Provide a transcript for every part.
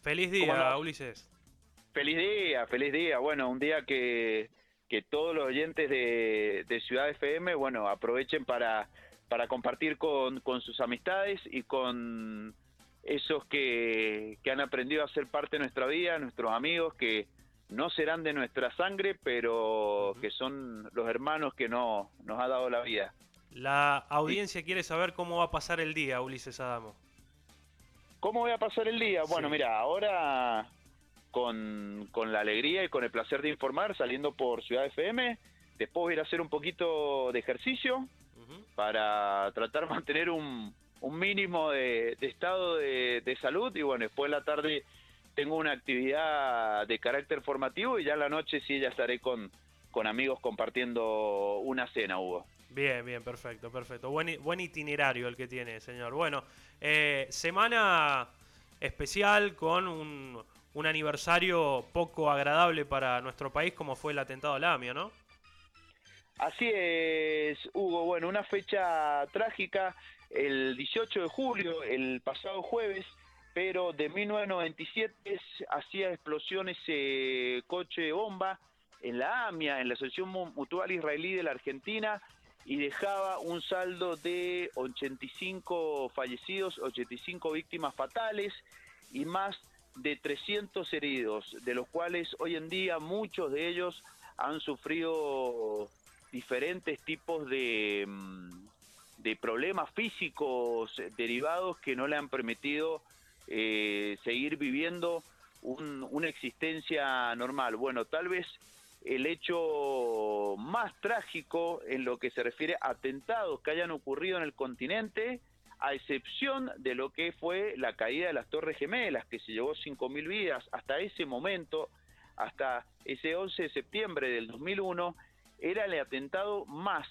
Feliz ¿Cómo día, andás? Ulises. Feliz día, feliz día. Bueno, un día que todos los oyentes de Ciudad FM, bueno, aprovechen para compartir con sus amistades y con esos que han aprendido a ser parte de nuestra vida, nuestros amigos que no serán de nuestra sangre, pero Ujú. que son los hermanos que no, nos ha dado la vida. La ¿Y audiencia quiere saber cómo va a pasar el día, Ulises Adamo. cómo voy a pasar el día? Bueno, Sí. mira, ahora con la alegría y con el placer de informar, saliendo por Ciudad FM. Después voy a ir a hacer un poquito de ejercicio Ujú. para tratar de mantener un mínimo de estado de salud. Y bueno, después de la tarde tengo una actividad de carácter formativo y ya en la noche sí ya estaré con amigos compartiendo una cena, Hugo. Bien, bien, perfecto, perfecto. Buen itinerario el que tiene, señor. Bueno, semana especial con un aniversario poco agradable para nuestro país como fue el atentado a la AMIA, ¿no? Así es, Hugo. Bueno, una fecha trágica, el 18 de julio, el pasado jueves, pero de 1997 hacía explosión ese coche bomba en la AMIA, en la Asociación Mutual Israelí de la Argentina, y dejaba un saldo de 85 fallecidos, 85 víctimas fatales y más de 300 heridos, de los cuales hoy en día muchos de ellos han sufrido diferentes tipos de problemas físicos derivados que no le han permitido seguir viviendo una existencia normal. Bueno, tal vez el hecho más trágico en lo que se refiere a atentados que hayan ocurrido en el continente, a excepción de lo que fue la caída de las Torres Gemelas, que se llevó 5.000 vidas hasta ese momento, hasta ese 11 de septiembre del 2001, era el atentado más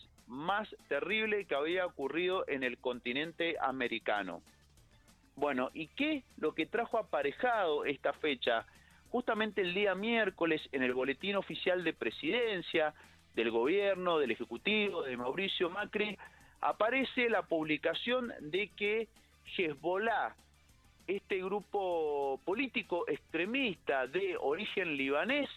terrible que había ocurrido en el continente americano. Bueno, ¿y qué lo que trajo aparejado esta fecha? Justamente el día miércoles en el boletín oficial de presidencia, del gobierno, del ejecutivo, de Mauricio Macri, aparece la publicación de que Hezbollah, este grupo político extremista de origen libanés,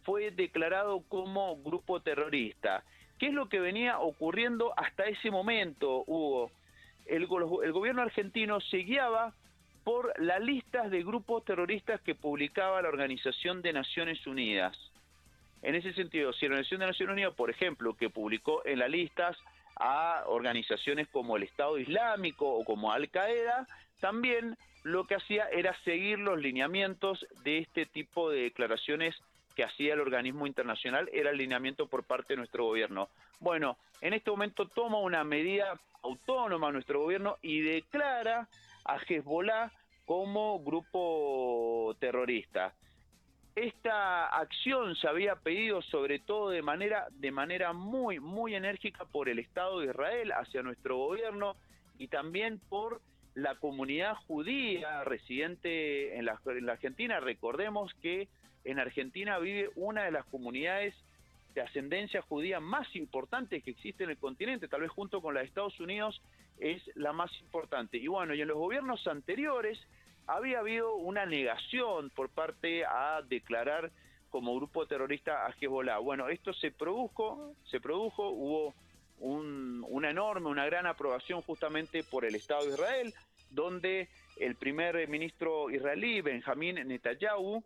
fue declarado como grupo terrorista. ¿Qué es lo que venía ocurriendo hasta ese momento, Hugo? El gobierno argentino se guiaba por las listas de grupos terroristas que publicaba la Organización de Naciones Unidas. En ese sentido, si la Organización de Naciones Unidas, por ejemplo, que publicó en las listas a organizaciones como el Estado Islámico o como Al Qaeda, también lo que hacía era seguir los lineamientos de este tipo de declaraciones que hacía el organismo internacional, era el lineamiento por parte de nuestro gobierno. Bueno, en este momento toma una medida autónoma nuestro gobierno y declara a Hezbollah como grupo terrorista. Esta acción se había pedido sobre todo de manera muy enérgica por el Estado de Israel hacia nuestro gobierno y también por la comunidad judía residente en la Argentina. Recordemos que en Argentina vive una de las comunidades de ascendencia judía más importantes que existe en el continente, tal vez junto con la de Estados Unidos es la más importante. Y bueno, y en los gobiernos anteriores había habido una negación por parte a declarar como grupo terrorista a Hezbollah. Bueno, esto se produjo, hubo una gran aprobación justamente por el Estado de Israel, donde el primer ministro israelí, Benjamín Netanyahu,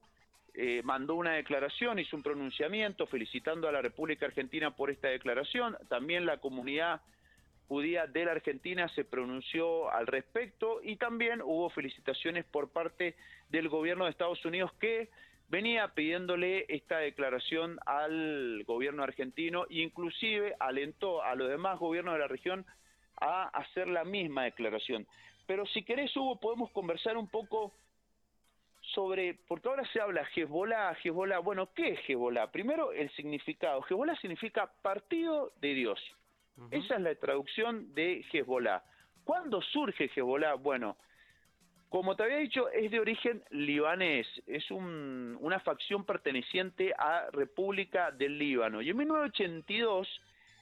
mandó una declaración, hizo un pronunciamiento felicitando a la República Argentina por esta declaración. También la comunidad judía de la Argentina se pronunció al respecto y también hubo felicitaciones por parte del gobierno de Estados Unidos que venía pidiéndole esta declaración al gobierno argentino e inclusive alentó a los demás gobiernos de la región a hacer la misma declaración. Pero si querés, Hugo, podemos conversar un poco sobre, porque ahora se habla Hezbollah, bueno, ¿qué es Hezbollah? Primero, el significado. Hezbollah significa partido de Dios. Ujú. Esa es la traducción de Hezbollah. ¿Cuándo surge Hezbollah? Bueno, como te había dicho, es de origen libanés, es una facción perteneciente a República del Líbano. Y en 1982,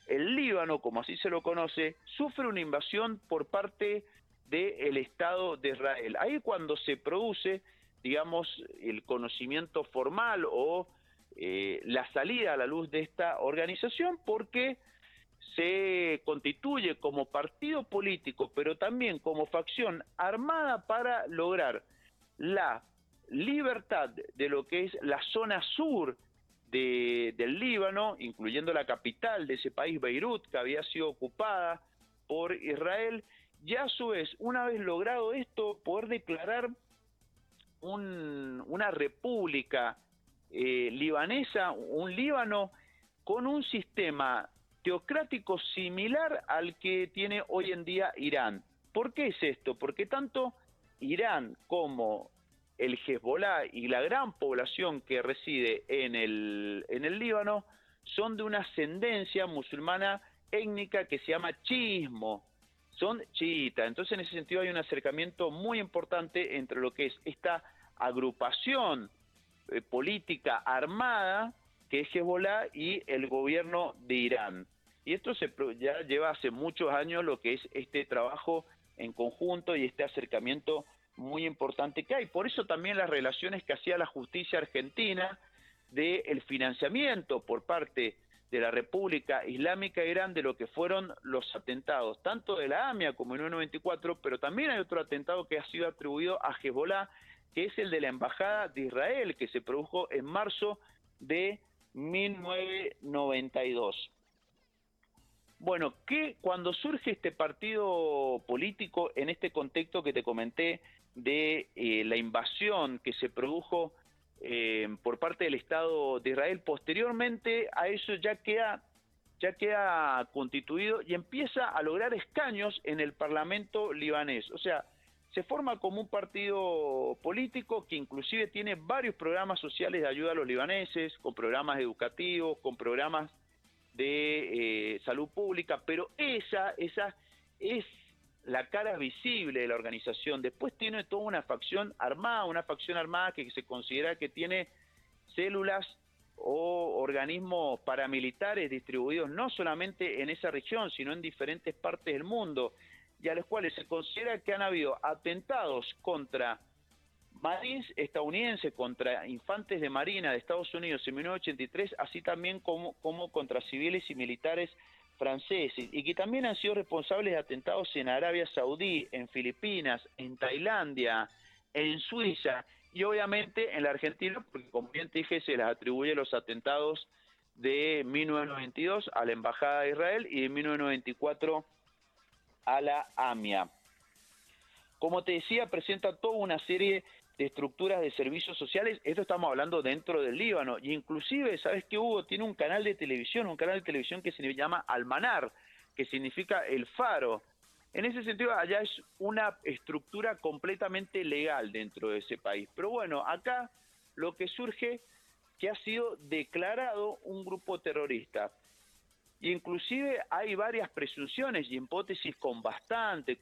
el Líbano, como así se lo conoce, sufre una invasión por parte del Estado de Israel. Ahí cuando se produce, digamos, el conocimiento formal o la salida a la luz de esta organización, porque se constituye como partido político, pero también como facción armada para lograr la libertad de lo que es la zona sur del Líbano, incluyendo la capital de ese país, Beirut, que había sido ocupada por Israel, y a su vez, una vez logrado esto, poder declarar una república libanesa, un Líbano con un sistema teocrático similar al que tiene hoy en día Irán. ¿Por qué es esto? Porque tanto Irán como el Hezbollah y la gran población que reside en el Líbano son de una ascendencia musulmana étnica que se llama chiismo, son chiitas. Entonces, en ese sentido hay un acercamiento muy importante entre lo que es esta agrupación política armada que es Hezbollah y el gobierno de Irán. Y esto ya lleva hace muchos años lo que es este trabajo en conjunto y este acercamiento muy importante que hay. Por eso también las relaciones que hacía la justicia argentina del financiamiento por parte de la República Islámica de Irán de lo que fueron los atentados, tanto de la AMIA como en 1994, pero también hay otro atentado que ha sido atribuido a Hezbollah, que es el de la Embajada de Israel, que se produjo en marzo de 1992. Bueno, que cuando surge este partido político en este contexto que te comenté de la invasión que se produjo por parte del Estado de Israel, posteriormente a eso ya queda constituido y empieza a lograr escaños en el Parlamento libanés. O sea, se forma como un partido político que inclusive tiene varios programas sociales de ayuda a los libaneses, con programas educativos, con programas de salud pública, pero esa es la cara visible de la organización. Después tiene toda una facción armada que se considera que tiene células o organismos paramilitares distribuidos no solamente en esa región, sino en diferentes partes del mundo, y a los cuales se considera que han habido atentados contra marines estadounidenses, contra infantes de marina de Estados Unidos en 1983, así también como contra civiles y militares franceses, y que también han sido responsables de atentados en Arabia Saudí, en Filipinas, en Tailandia, en Suiza, y obviamente en la Argentina, porque como bien te dije, se les atribuye los atentados de 1992 a la Embajada de Israel y de 1994 a la AMIA. Como te decía, presenta toda una serie de estructuras de servicios sociales. Esto estamos hablando dentro del Líbano, y inclusive, ¿sabes qué, Hugo? Tiene un canal de televisión que se llama Almanar, que significa el faro. En ese sentido, allá es una estructura completamente legal dentro de ese país. Pero bueno, acá lo que surge que ha sido declarado un grupo terrorista. Y inclusive hay varias presunciones y hipótesis con bastante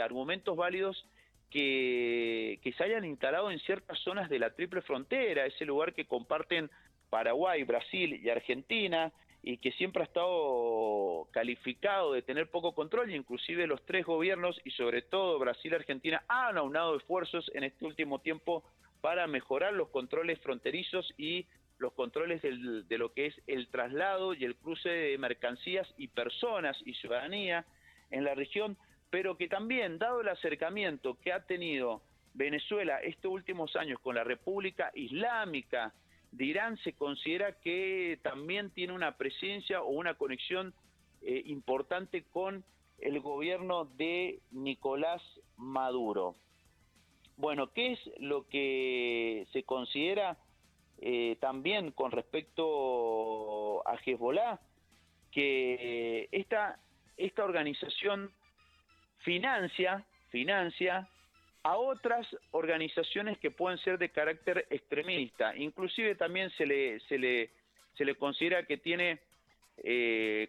argumentos válidos que se hayan instalado en ciertas zonas de la triple frontera, ese lugar que comparten Paraguay, Brasil y Argentina, y que siempre ha estado calificado de tener poco control, y inclusive los tres gobiernos, y sobre todo Brasil y Argentina, han aunado esfuerzos en este último tiempo para mejorar los controles fronterizos y los controles de lo que es el traslado y el cruce de mercancías y personas y ciudadanía en la región, pero que también, dado el acercamiento que ha tenido Venezuela estos últimos años con la República Islámica de Irán, se considera que también tiene una presencia o una conexión importante con el gobierno de Nicolás Maduro. Bueno, ¿qué es lo que se considera también con respecto a Hezbollah? Que esta organización financia a otras organizaciones que pueden ser de carácter extremista. Inclusive también se le considera que tiene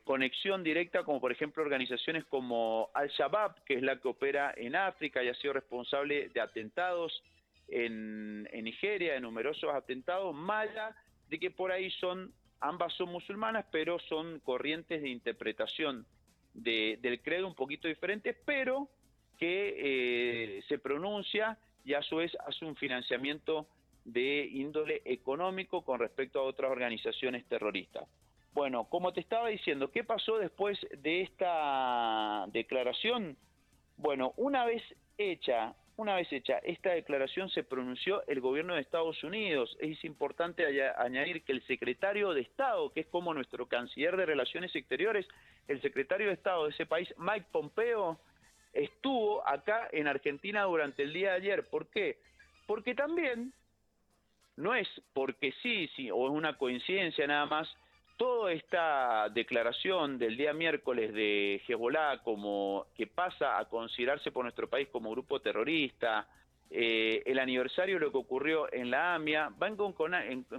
conexión directa, como por ejemplo organizaciones como Al-Shabaab, que es la que opera en África y ha sido responsable de atentados en Nigeria, de numerosos atentados, más allá de que por ahí ambas son musulmanas, pero son corrientes de interpretación del credo un poquito diferentes, pero que se pronuncia y a su vez hace un financiamiento de índole económico con respecto a otras organizaciones terroristas. Bueno, como te estaba diciendo, ¿qué pasó después de esta declaración? Bueno, una vez hecha esta declaración, se pronunció el gobierno de Estados Unidos. Es importante añadir que el secretario de Estado, que es como nuestro canciller de Relaciones Exteriores, el secretario de Estado de ese país, Mike Pompeo, estuvo acá en Argentina durante el día de ayer. ¿Por qué? Porque también, no es porque sí, o es una coincidencia nada más, toda esta declaración del día miércoles de Hezbollah, como que pasa a considerarse por nuestro país como grupo terrorista, el aniversario de lo que ocurrió en la AMIA, va en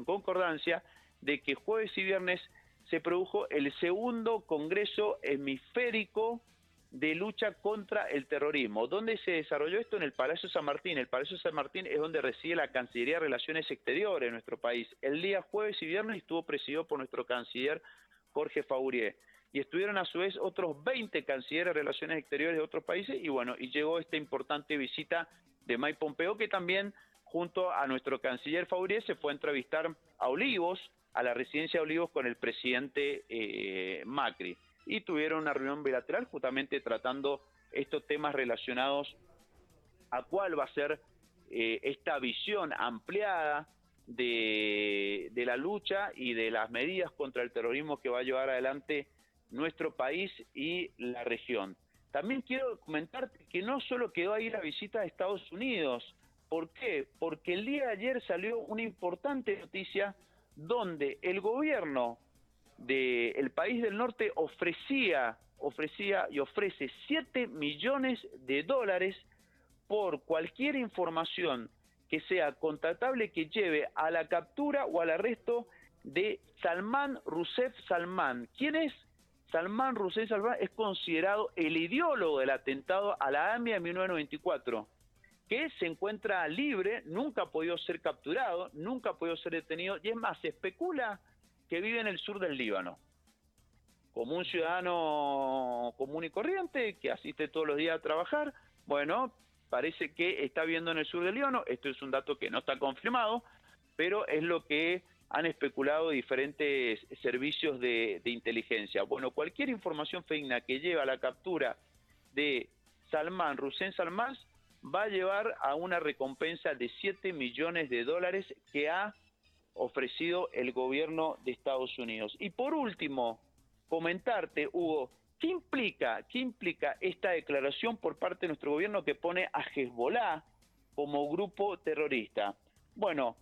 concordancia de que jueves y viernes se produjo el segundo Congreso Hemisférico de lucha contra el terrorismo. ¿Dónde se desarrolló esto? En el Palacio San Martín. El Palacio San Martín es donde reside la Cancillería de Relaciones Exteriores de nuestro país. El día jueves y viernes estuvo presidido por nuestro canciller Jorge Faurier. Y estuvieron a su vez otros 20 cancilleres de Relaciones Exteriores de otros países. Y bueno, y llegó esta importante visita de Mike Pompeo, que también, junto a nuestro canciller Faurier, se fue a entrevistar a Olivos, a la residencia de Olivos, con el presidente Macri. Y tuvieron una reunión bilateral justamente tratando estos temas relacionados a cuál va a ser esta visión ampliada de la lucha y de las medidas contra el terrorismo que va a llevar adelante nuestro país y la región. También quiero comentarte que no solo quedó ahí la visita de Estados Unidos. ¿Por qué? Porque el día de ayer salió una importante noticia donde el gobierno del país del norte ofrecía y ofrece $7 millones por cualquier información que sea contratable que lleve a la captura o al arresto de Salman Rushdie Salman. ¿Quién es? Salman Rushdie Salman es considerado el ideólogo del atentado a la AMIA en 1994, que se encuentra libre, nunca ha podido ser capturado, nunca ha podido ser detenido, y es más, se especula que vive en el sur del Líbano, como un ciudadano común y corriente, que asiste todos los días a trabajar. Bueno, parece que está viviendo en el sur del Líbano. Esto es un dato que no está confirmado, pero es lo que han especulado diferentes servicios de inteligencia. Bueno, cualquier información fidedigna que lleve a la captura de Salman Rushdie Salman va a llevar a una recompensa de $7 millones que ha ofrecido el gobierno de Estados Unidos. Y por último, comentarte, Hugo, ¿qué implica esta declaración por parte de nuestro gobierno que pone a Hezbollah como grupo terrorista? Bueno,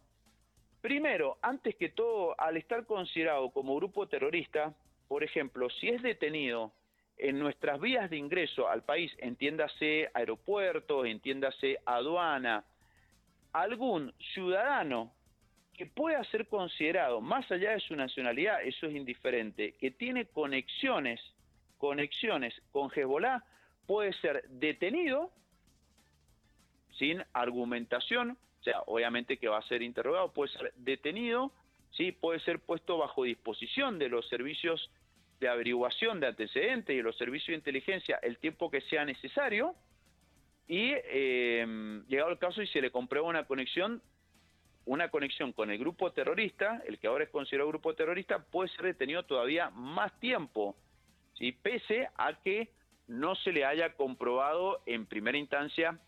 primero, antes que todo, al estar considerado como grupo terrorista, por ejemplo, si es detenido en nuestras vías de ingreso al país, entiéndase aeropuertos, entiéndase aduana, algún ciudadano que pueda ser considerado, más allá de su nacionalidad, eso es indiferente, que tiene conexiones con Hezbollah, puede ser detenido sin argumentación, o sea, obviamente que va a ser interrogado, puede ser detenido, ¿sí? Puede ser puesto bajo disposición de los servicios de averiguación de antecedentes y de los servicios de inteligencia el tiempo que sea necesario, y llegado el caso y se le comprueba una conexión con el grupo terrorista, el que ahora es considerado grupo terrorista, puede ser detenido todavía más tiempo, ¿sí? Pese a que no se le haya comprobado en primera instancia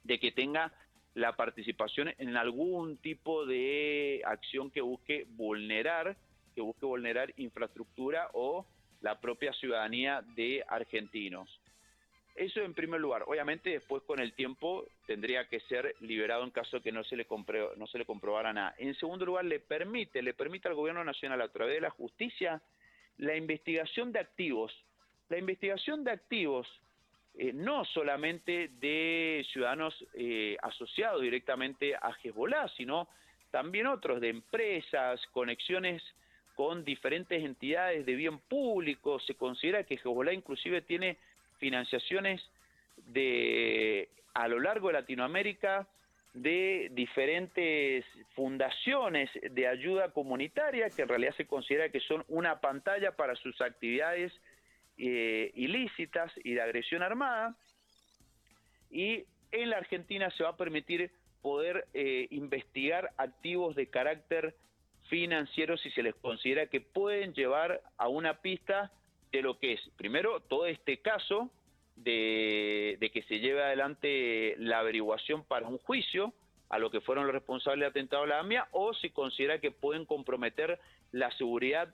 de que tenga la participación en algún tipo de acción que busque vulnerar infraestructura o la propia ciudadanía de argentinos. Eso en primer lugar. Obviamente después con el tiempo tendría que ser liberado en caso de que no se le comprobara nada. En segundo lugar, le permite al gobierno nacional, a través de la justicia, la investigación de activos. La investigación de activos no solamente de ciudadanos asociados directamente a Hezbollah, sino también otros, de empresas, conexiones con diferentes entidades de bien público. Se considera que Hezbollah inclusive tiene financiaciones a lo largo de Latinoamérica de diferentes fundaciones de ayuda comunitaria, que en realidad se considera que son una pantalla para sus actividades ilícitas y de agresión armada. Y en la Argentina se va a permitir poder investigar activos de carácter financiero si se les considera que pueden llevar a una pista de lo que es, primero, todo este caso de que se lleve adelante la averiguación para un juicio a lo que fueron los responsables del atentado a la AMIA, o si considera que pueden comprometer la seguridad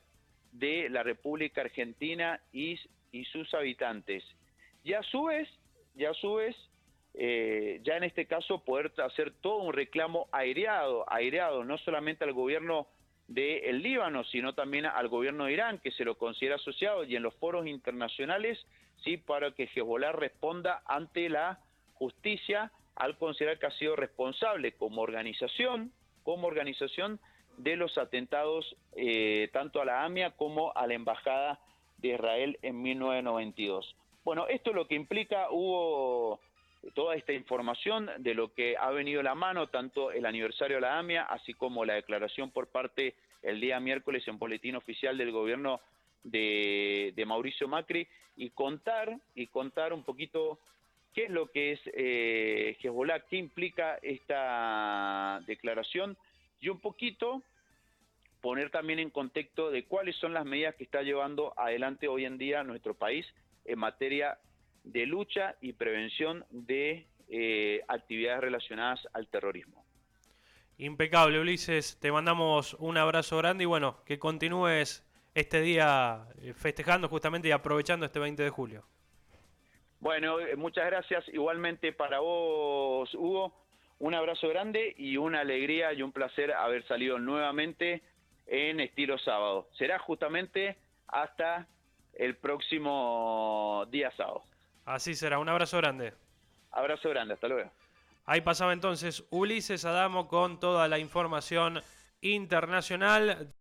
de la República Argentina y sus habitantes. Y a su vez, ya en este caso poder hacer todo un reclamo aireado, no solamente al gobierno del Líbano, sino también al gobierno de Irán, que se lo considera asociado, y en los foros internacionales, sí, para que Hezbollah responda ante la justicia al considerar que ha sido responsable como organización de los atentados tanto a la AMIA como a la Embajada de Israel en 1992. Bueno, esto es lo que implica, Hugo, toda esta información de lo que ha venido a la mano, tanto el aniversario de la AMIA, así como la declaración por parte el día miércoles en Boletín Oficial del gobierno de Mauricio Macri, y contar un poquito qué es lo que es Hezbollah, qué implica esta declaración, y un poquito poner también en contexto de cuáles son las medidas que está llevando adelante hoy en día nuestro país en materia de lucha y prevención de actividades relacionadas al terrorismo. Impecable, Ulises. Te mandamos un abrazo grande y bueno, que continúes este día festejando justamente y aprovechando este 20 de julio. Bueno, muchas gracias. Igualmente para vos, Hugo, un abrazo grande y una alegría y un placer haber salido nuevamente en Estilo Sábado. Será justamente hasta el próximo día sábado. Así será, un abrazo grande. Abrazo grande, hasta luego. Ahí pasaba entonces Ulises Adamo con toda la información internacional.